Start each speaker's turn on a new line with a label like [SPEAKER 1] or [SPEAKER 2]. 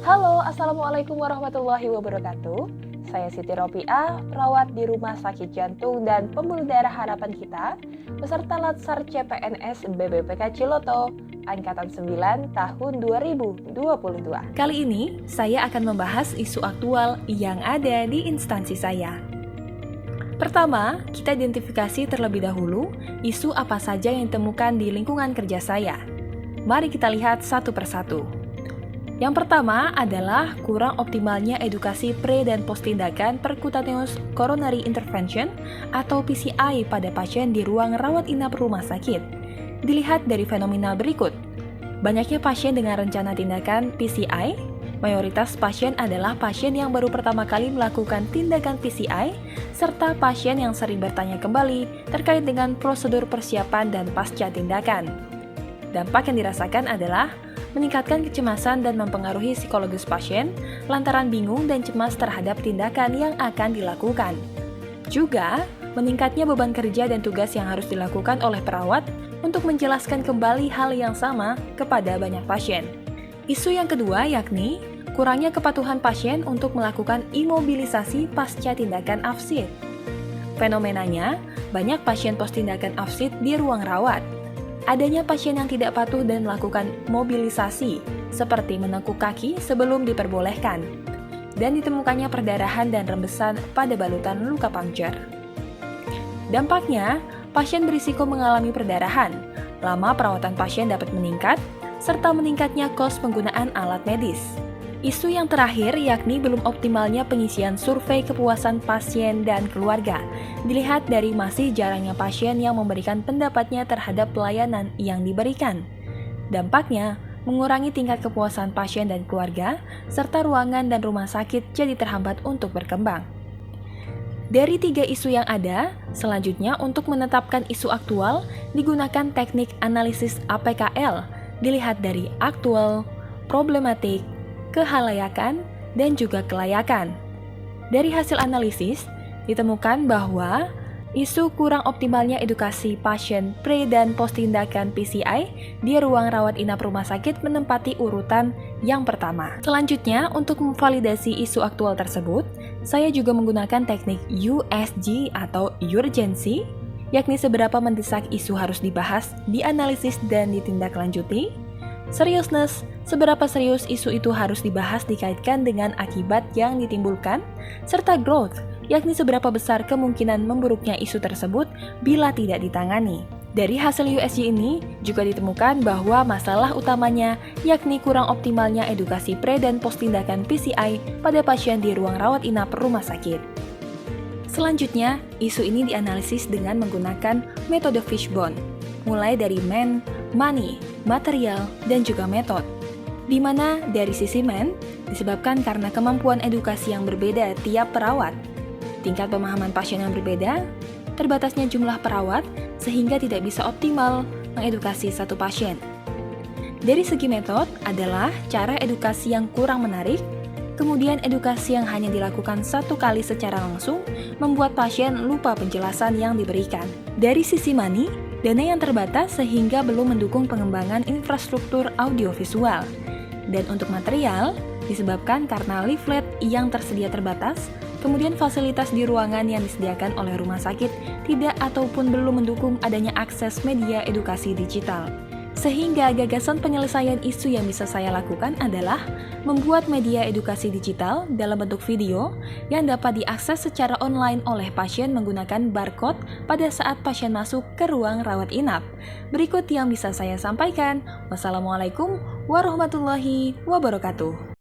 [SPEAKER 1] Halo, Assalamualaikum warahmatullahi wabarakatuh. Saya Siti Ropiah, perawat di Rumah Sakit Jantung dan Pembuluh Darah Harapan Kita, peserta Latsar CPNS BPPK Ciloto, Angkatan 9 tahun 2022.
[SPEAKER 2] Kali ini, saya akan membahas isu aktual yang ada di instansi saya. Pertama, kita identifikasi terlebih dahulu isu apa saja yang ditemukan di lingkungan kerja saya. Mari kita lihat satu persatu. Yang pertama adalah kurang optimalnya edukasi pre- dan post-tindakan percutaneous coronary intervention atau PCI pada pasien di ruang rawat inap rumah sakit. Dilihat dari fenomena berikut. Banyaknya pasien dengan rencana tindakan PCI, mayoritas pasien adalah pasien yang baru pertama kali melakukan tindakan PCI, serta pasien yang sering bertanya kembali terkait dengan prosedur persiapan dan pasca tindakan. Dampak yang dirasakan adalah meningkatkan kecemasan dan mempengaruhi psikologis pasien lantaran bingung dan cemas terhadap tindakan yang akan dilakukan. Juga, meningkatnya beban kerja dan tugas yang harus dilakukan oleh perawat untuk menjelaskan kembali hal yang sama kepada banyak pasien. Isu yang kedua yakni kurangnya kepatuhan pasien untuk melakukan imobilisasi pasca tindakan AFSID. Fenomenanya, banyak pasien post-tindakan AFSID di ruang rawat. Adanya pasien yang tidak patuh dan melakukan mobilisasi, seperti menekuk kaki sebelum diperbolehkan, dan ditemukannya perdarahan dan rembesan pada balutan luka puncture. Dampaknya, pasien berisiko mengalami perdarahan, lama perawatan pasien dapat meningkat, serta meningkatnya kos penggunaan alat medis. Isu yang terakhir yakni belum optimalnya pengisian survei kepuasan pasien dan keluarga. Dilihat dari masih jarangnya pasien yang memberikan pendapatnya terhadap pelayanan yang diberikan. Dampaknya, mengurangi tingkat kepuasan pasien dan keluarga, serta ruangan dan rumah sakit jadi terhambat untuk berkembang. Dari 3 isu yang ada, selanjutnya untuk menetapkan isu aktual, digunakan teknik analisis APKL, dilihat dari aktual, problematik, kehalayakan, dan juga kelayakan. Dari hasil analisis, ditemukan bahwa isu kurang optimalnya edukasi pasien pre- dan post-tindakan PCI di ruang rawat inap rumah sakit menempati urutan yang pertama. Selanjutnya, untuk memvalidasi isu aktual tersebut, saya juga menggunakan teknik USG atau urgency, yakni seberapa mendesak isu harus dibahas, dianalisis, dan ditindaklanjuti. Seriousness, seberapa serius isu itu harus dibahas dikaitkan dengan akibat yang ditimbulkan, serta growth, yakni seberapa besar kemungkinan memburuknya isu tersebut bila tidak ditangani. Dari hasil USG ini juga ditemukan bahwa masalah utamanya yakni kurang optimalnya edukasi pre- dan post-tindakan PCI pada pasien di ruang rawat inap rumah sakit. Selanjutnya, isu ini dianalisis dengan menggunakan metode fishbone, mulai dari man, money, material, dan juga metode. Di mana dari sisi man, disebabkan karena kemampuan edukasi yang berbeda tiap perawat, tingkat pemahaman pasien yang berbeda, terbatasnya jumlah perawat, sehingga tidak bisa optimal mengedukasi satu pasien. Dari segi metode adalah cara edukasi yang kurang menarik, kemudian edukasi yang hanya dilakukan satu kali secara langsung, membuat pasien lupa penjelasan yang diberikan. Dari sisi money, dana yang terbatas sehingga belum mendukung pengembangan infrastruktur audiovisual. Dan untuk material, disebabkan karena leaflet yang tersedia terbatas, kemudian fasilitas di ruangan yang disediakan oleh rumah sakit tidak ataupun belum mendukung adanya akses media edukasi digital. Sehingga gagasan penyelesaian isu yang bisa saya lakukan adalah membuat media edukasi digital dalam bentuk video yang dapat diakses secara online oleh pasien menggunakan barcode pada saat pasien masuk ke ruang rawat inap. Berikut yang bisa saya sampaikan. Wassalamualaikum warahmatullahi wabarakatuh.